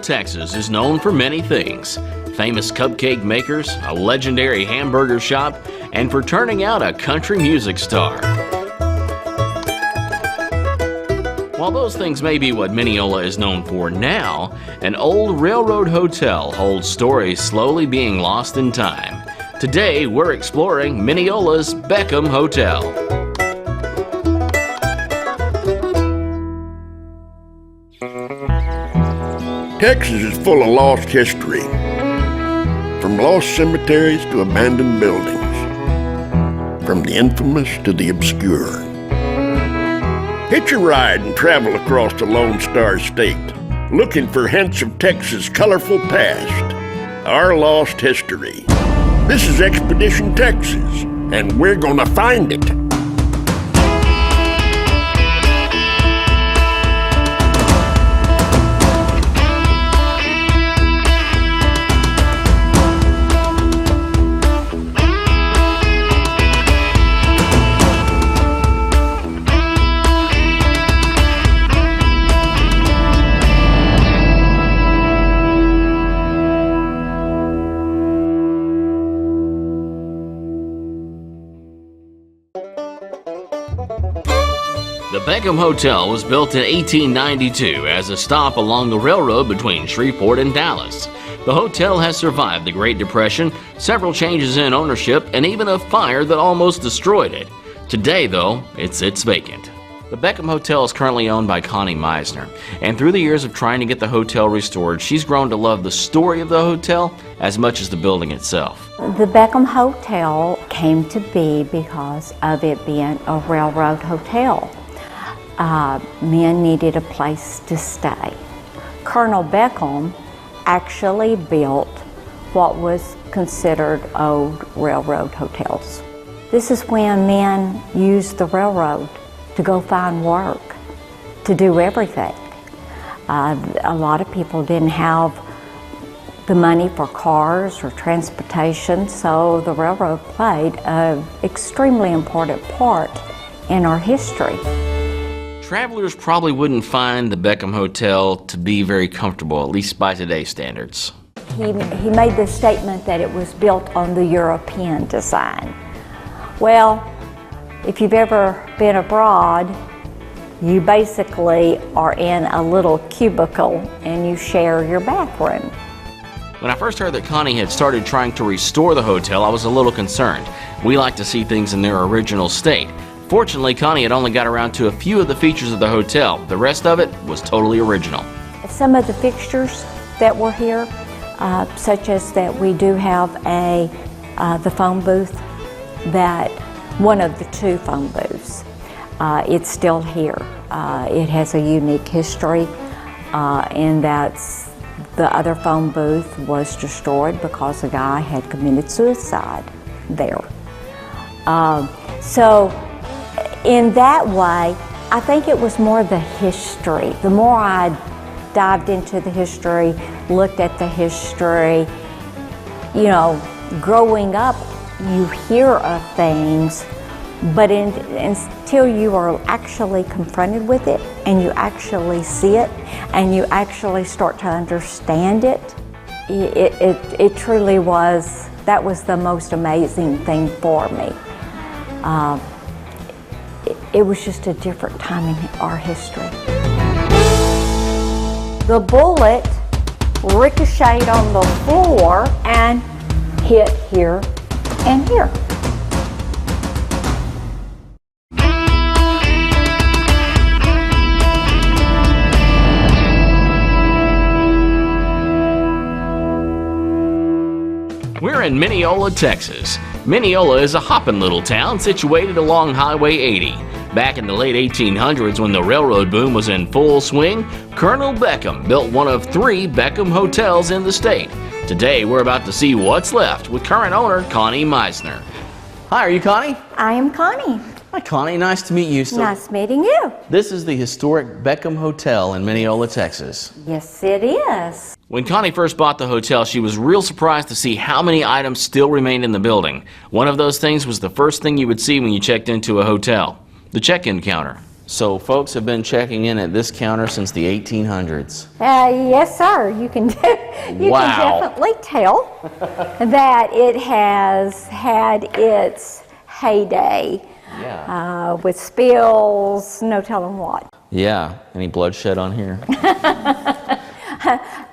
Texas is known for many things. Famous cupcake makers, a legendary hamburger shop, and for turning out a country music star. While those things may be what Mineola is known for now, an old railroad hotel holds stories slowly being lost in time. Today, we're exploring Mineola's Beckham Hotel. Texas is full of lost history, from lost cemeteries to abandoned buildings, from the infamous to the obscure. Hitch a ride and travel across the Lone Star State, looking for hints of Texas' colorful past, our lost history. This is Expedition Texas, and we're gonna find it. The Beckham Hotel was built in 1892 as a stop along the railroad between Shreveport and Dallas. The hotel has survived the Great Depression, several changes in ownership, and even a fire that almost destroyed it. Today, though, it sits vacant. The Beckham Hotel is currently owned by Connie Meisner, and through the years of trying to get the hotel restored, she's grown to love the story of the hotel as much as the building itself. The Beckham Hotel came to be because of it being a railroad hotel. Men needed a place to stay. Colonel Beckham actually built what was considered old railroad hotels. This is when men used the railroad to go find work, to do everything. A lot of people didn't have the money for cars or transportation, so the railroad played an extremely important part in our history. Travelers probably wouldn't find the Beckham Hotel to be very comfortable, at least by today's standards. He made the statement that it was built on the European design. Well, if you've ever been abroad, you basically are in a little cubicle and you share your bathroom. When I first heard that Connie had started trying to restore the hotel, I was a little concerned. We like to see things in their original state. Fortunately, Connie had only got around to a few of the features of the hotel. The rest of it was totally original. Some of the fixtures that were here, such as that we do have the phone booth, that one of the two phone booths. It's still here. It has a unique history in that the other phone booth was destroyed because a guy had committed suicide there. So in that way, I think it was more the history. The more I dived into the history, looked at the history, you know, growing up, you hear of things, but until you are actually confronted with it and you actually see it and you actually start to understand it, it truly was, that was the most amazing thing for me. It was just a different time in our history. The bullet ricocheted on the floor and hit here and here. We're in Mineola, Texas. Mineola is a hopping little town situated along Highway 80. Back in the late 1800s, when the railroad boom was in full swing, Colonel Beckham built one of 3 Beckham hotels in the state. Today, we're about to see what's left with current owner Connie Meisner. Hi, are you Connie? I am Connie. Hi, Connie. Nice to meet you. Nice meeting you. This is the historic Beckham Hotel in Mineola, Texas. Yes, it is. When Connie first bought the hotel, she was real surprised to see how many items still remained in the building. One of those things was the first thing you would see when you checked into a hotel, the check-in counter. So folks have been checking in at this counter since the 1800s. Yes, sir. You can definitely tell that it has had its heyday. Yeah. With spills, no telling what. Yeah. Any bloodshed on here?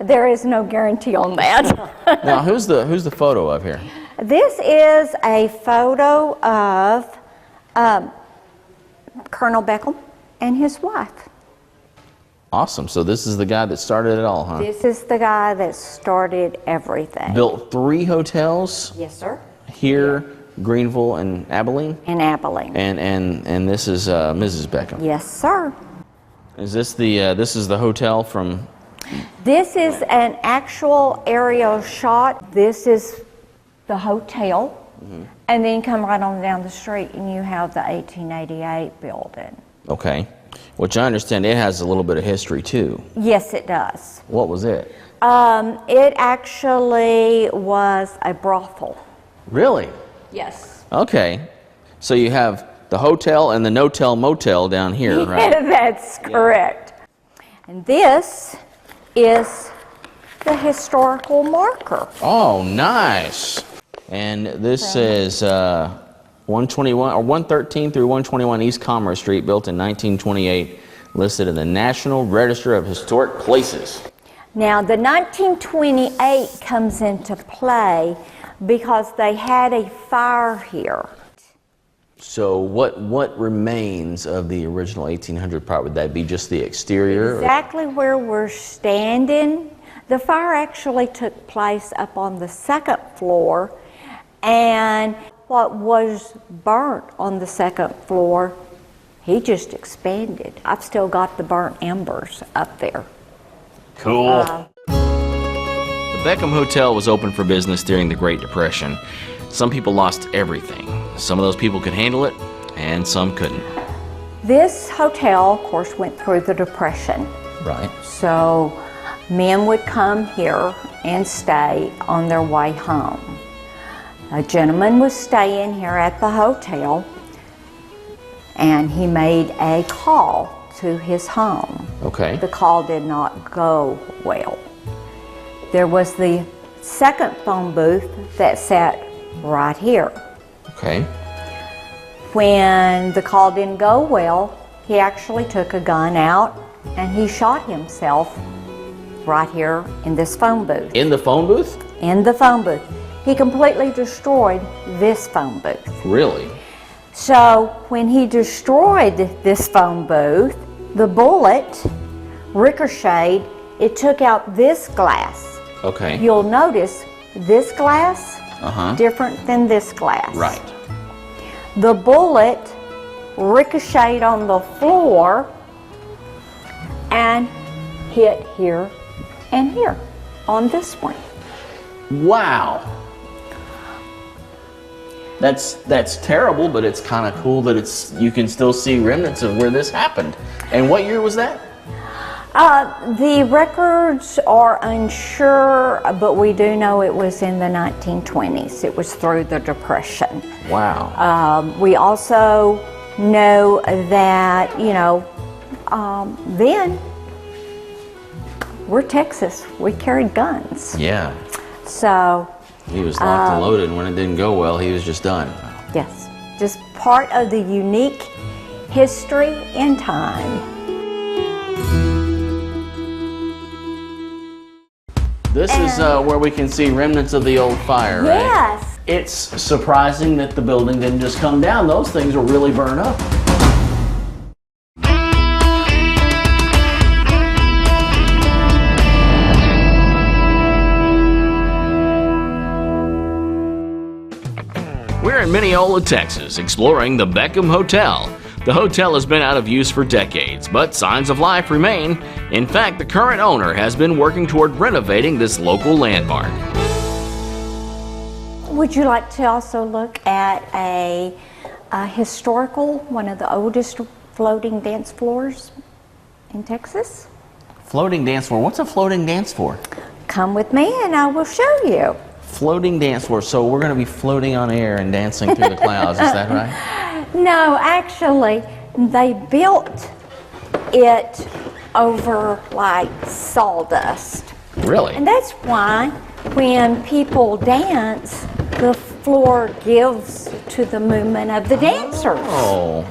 There is no guarantee on that. Now, who's the photo of here? This is a photo of Colonel Beckham and his wife. Awesome. So this is the guy that started it all, huh? This is the guy that started everything. Built 3 hotels. Yes, sir. Here, Greenville, and Abilene. In Abilene. And this is Mrs. Beckham. Yes, sir. Is this this is the hotel from? This is an actual aerial shot. This is the hotel. And then you come right on down the street and you have the 1888 building. Okay. Which I understand it has a little bit of history too. Yes, it does. What was it? It actually was a brothel. Really? Yes. Okay. So you have the hotel and the no-tell motel down here, right? That's correct. And this is the historical marker. Oh, nice. And this is 121 or 113 through 121 East Commerce Street, built in 1928, listed in the National Register of Historic Places. Now, the 1928 comes into play because they had a fire here. So what remains of the original 1800 part? Would that be just the exterior? Exactly where we're standing. The fire actually took place up on the 2nd floor, and what was burnt on the 2nd floor, he just expanded. I've still got the burnt embers up there. Cool. The Beckham Hotel was open for business during the Great Depression. Some people lost everything. Some of those people could handle it, and some couldn't. This hotel, of course, went through the Depression. Right. So men would come here and stay on their way home. A gentleman was staying here at the hotel, and he made a call to his home. Okay. The call did not go well. There was the 2nd phone booth that sat right here. Okay. When the call didn't go well, he actually took a gun out and he shot himself right here in this phone booth. In the phone booth? In the phone booth. He completely destroyed this phone booth. Really? So when he destroyed this phone booth, the bullet ricocheted. It took out this glass. Okay. You'll notice this glass different than this glass. Right. The bullet ricocheted on the floor and hit here and here on this one. Wow. That's terrible, but it's kind of cool that you can still see remnants of where this happened. And what year was that? The records are unsure, but we do know it was in the 1920s. It was through the Depression. Wow. We also know that, then we're Texas. We carried guns. Yeah. So, He was locked and loaded, and when it didn't go well, he was just done. yes, just part of the unique history and time. This is where we can see remnants of the old fire, right? Yes. It's surprising that the building didn't just come down. Those things will really burn up. We're in Mineola, Texas, exploring the Beckham Hotel. The hotel has been out of use for decades, but signs of life remain. In fact, the current owner has been working toward renovating this local landmark. Would you like to also look at a historical, one of the oldest floating dance floors in Texas? Floating dance floor. What's a floating dance floor? Come with me and I will show you. Floating dance floor. So we're going to be floating on air and dancing through the clouds. Is that right? No, actually, They built it over like sawdust. Really? And that's why when people dance, the floor gives to the movement of the dancers. Oh,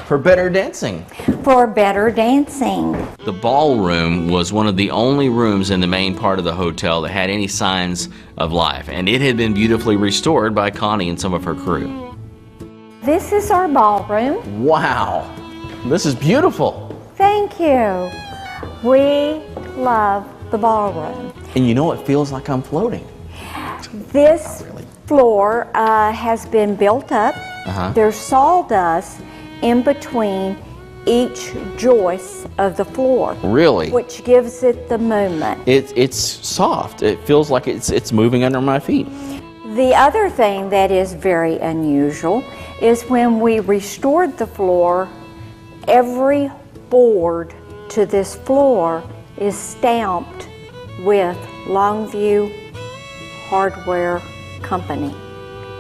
for better dancing. For better dancing. The ballroom was one of the only rooms in the main part of the hotel that had any signs of life, and it had been beautifully restored by Connie and some of her crew. This is our ballroom. Wow, this is beautiful. Thank you. We love the ballroom. And you know, it feels like I'm floating. This floor has been built up. There's sawdust in between each joist of the floor. Really? Which gives it the movement. It's soft. It feels like it's moving under my feet. The other thing that is very unusual is when we restored the floor, every board to this floor is stamped with Longview Hardware Company.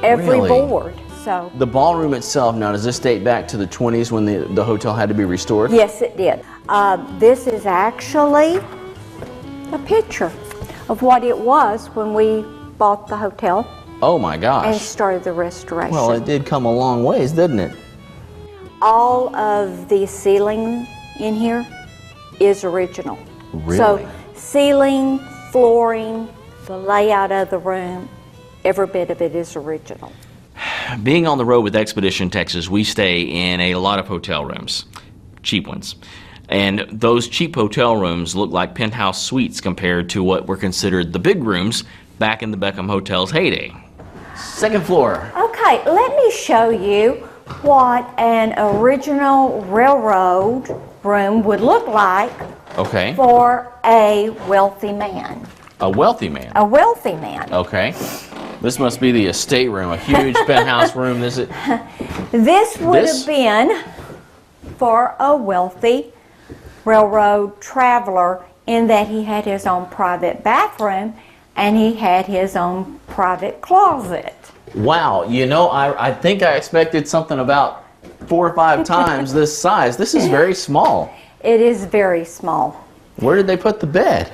Every Really? board. So The ballroom itself, now does this date back to the 20s when the hotel had to be restored? yes, it did. This is actually a picture of what it was when we bought the hotel Oh my and gosh. started the restoration. Well, it did come a long ways, didn't it? All of the ceiling in here is original. Really? So ceiling, flooring, the layout of the room, every bit of it is original. Being on the road with Expedition Texas, we stay in a lot of hotel rooms, cheap ones. And those cheap hotel rooms look like penthouse suites compared to what were considered the big rooms back in the Beckham Hotel's heyday. Second floor. Okay, let me show you what an original railroad room would look like Okay. for a wealthy man. A wealthy man. A wealthy man. Okay. This must be the estate room, a huge penthouse room. This is This would This? have been for a wealthy railroad traveler in that he had his own private bathroom and he had his own private closet. wow. You know, I think I expected something about 4 or 5 times this size. This is very small. It is very small. Where did they put the bed?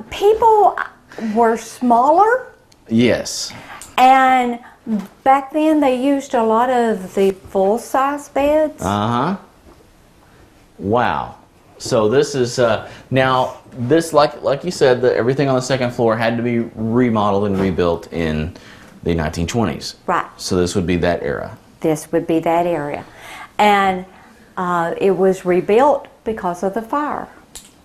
People were smaller, Yes. and back then they used a lot of the full-size beds. Uh-huh. Wow. So this is now this like you said, everything on the second floor had to be remodeled and rebuilt in the 1920s. Right. So this would be that era. This would be that area. And it was rebuilt because of the fire,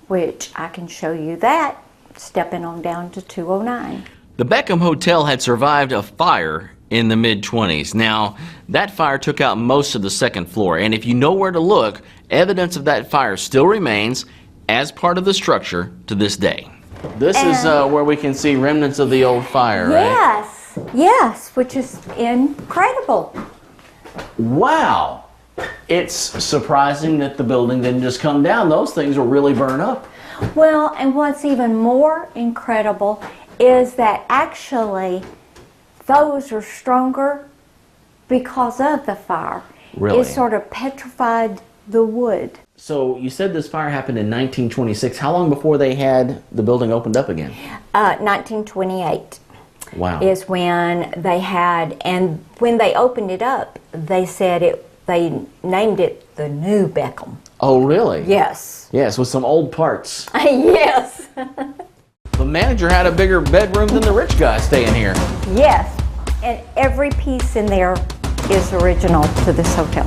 which I can show you that stepping on down to 209. The Beckham Hotel had survived a fire in the mid-20s. Now, that fire took out most of the second floor, and if you know where to look, evidence of that fire still remains as part of the structure to this day. This is where we can see remnants of the old fire, right? Yes, yes, which is incredible. Wow. It's surprising that the building didn't just come down. Those things will really burn up. Well, and what's even more incredible is that actually those are stronger because of the fire. Really? It sort of petrified the wood. So you said this fire happened in 1926. How long before they had the building opened up again? 1928 Wow. is when they had, and when they opened it up, they said they named it the New Beckham. Oh, really? Yes. Yes, with some old parts. Yes. The manager had a bigger bedroom than the rich guy staying here. Yes. And every piece in there is original to this hotel.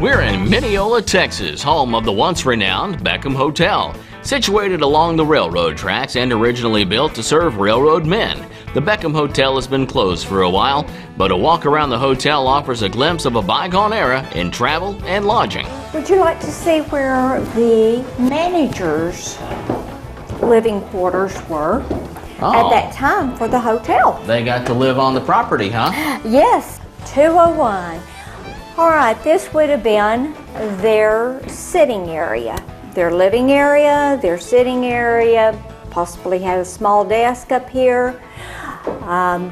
We're in Mineola, Texas, home of the once renowned Beckham Hotel. Situated along the railroad tracks and originally built to serve railroad men, the Beckham Hotel has been closed for a while, but a walk around the hotel offers a glimpse of a bygone era in travel and lodging. Would you like to see where the managers' living quarters were at that time for the hotel? They got to live on the property, huh? Yes, 201. All right, this would have been their sitting area, their living area, their sitting area, possibly had a small desk up here.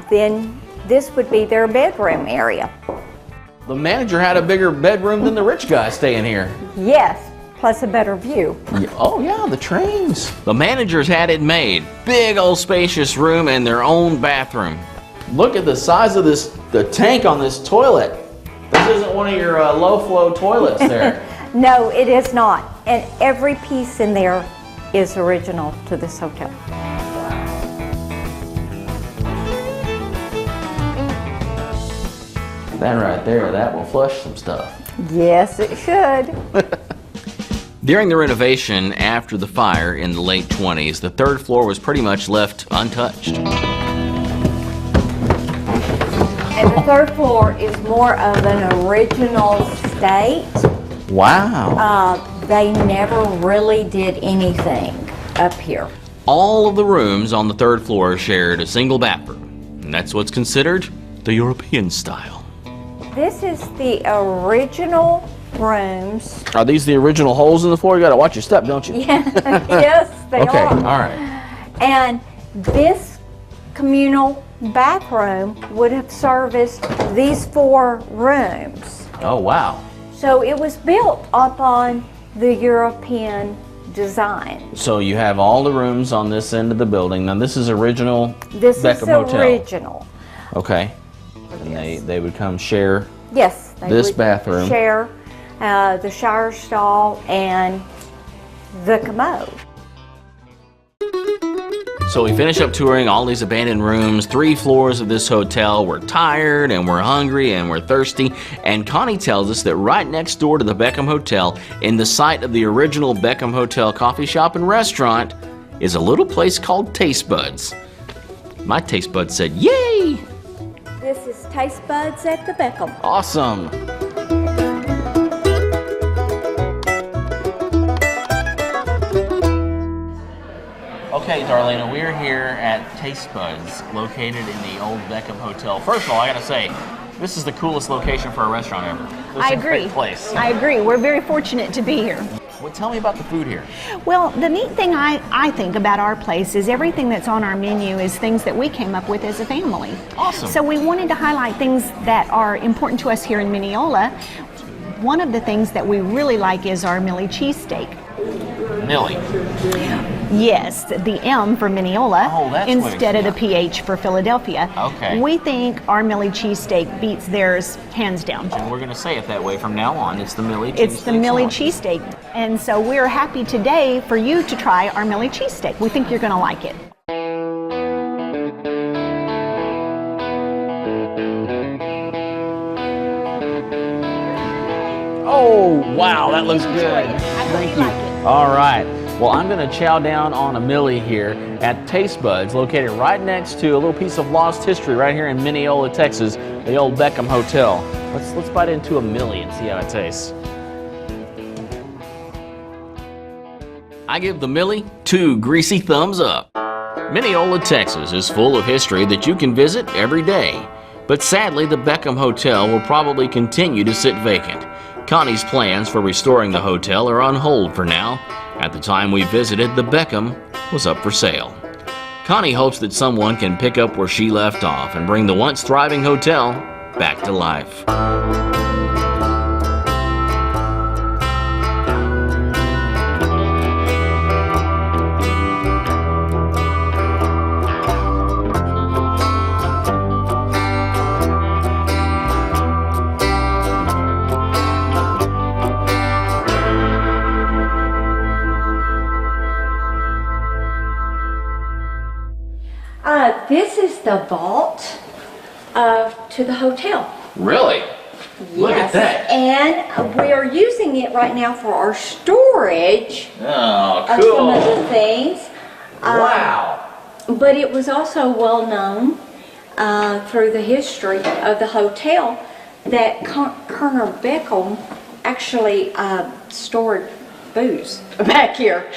Then this would be their bedroom area. The manager had a bigger bedroom than the rich guy staying here. Yes, plus a better view. Oh yeah, the trains. The managers had it made. Big old spacious room and their own bathroom. Look at the size of the tank on this toilet. This isn't one of your low flow toilets there. No, it is not. And every piece in there is original to this hotel. That right there, that will flush some stuff. Yes, it should. During the renovation after the fire in the late 20s, the third floor was pretty much left untouched. And the third floor is more of an original state. Wow. They never really did anything up here. All of the rooms on the third floor shared a single bathroom, and that's what's considered the European style. This is the original rooms. Are these the original holes in the floor? You gotta watch your step, don't you? Yeah, yes, they Okay, are. all right. And this communal bathroom would have serviced these 4 rooms. Oh, wow. So it was built upon the European design. So you have all the rooms on this end of the building. Now this is original This Beckham is Hotel. original. Okay. And they would come share Yes, they this would bathroom. share the shower stall and the commode. So we finish up touring all these abandoned rooms. 3 floors of this hotel. We're tired and we're hungry and we're thirsty. And Connie tells us that right next door to the Beckham Hotel, in the site of the original Beckham Hotel coffee shop and restaurant, is a little place called Taste Buds. My taste buds said, yay! This is Taste Buds at the Beckham. Awesome. Okay, Darlena, we're here at Taste Buds, located in the old Beckham Hotel. First of all, I gotta say, this is the coolest location for a restaurant ever. This I is a great agree. place. I agree. We're very fortunate to be here. Well, tell me about the food here. Well, the neat thing I think about our place is everything that's on our menu is things that we came up with as a family. Awesome. So we wanted to highlight things that are important to us here in Mineola. One of the things that we really like is our Millie cheesesteak. Millie. Yes, the M for Mineola Oh, that's what it instead of the is. PH for Philadelphia. Okay. We think our Millie cheesesteak beats theirs hands down. And we're gonna say it that way from now on. It's the Millie cheesesteak. It's the Millie sauce. cheesesteak. And so we're happy today for you to try our Millie cheesesteak. We think you're going to like it. Oh, wow, that looks good. I really Thank you. like it. All right. Well, I'm going to chow down on a Millie here at Taste Buds, located right next to a little piece of lost history right here in Mineola, Texas, the old Beckham Hotel. Let's bite into a Millie and see how it tastes. I give the Millie 2 greasy thumbs up. Mineola, Texas is full of history that you can visit every day. But sadly, the Beckham Hotel will probably continue to sit vacant. Connie's plans for restoring the hotel are on hold for now. At the time we visited, the Beckham was up for sale. Connie hopes that someone can pick up where she left off and bring the once thriving hotel back to life. This is the vault to the hotel. Really? Look at that. And we're using it right now for our storage Oh, of some of the things. Wow. But it was also well known through the history of the hotel that Colonel Beckham actually stored booze back here.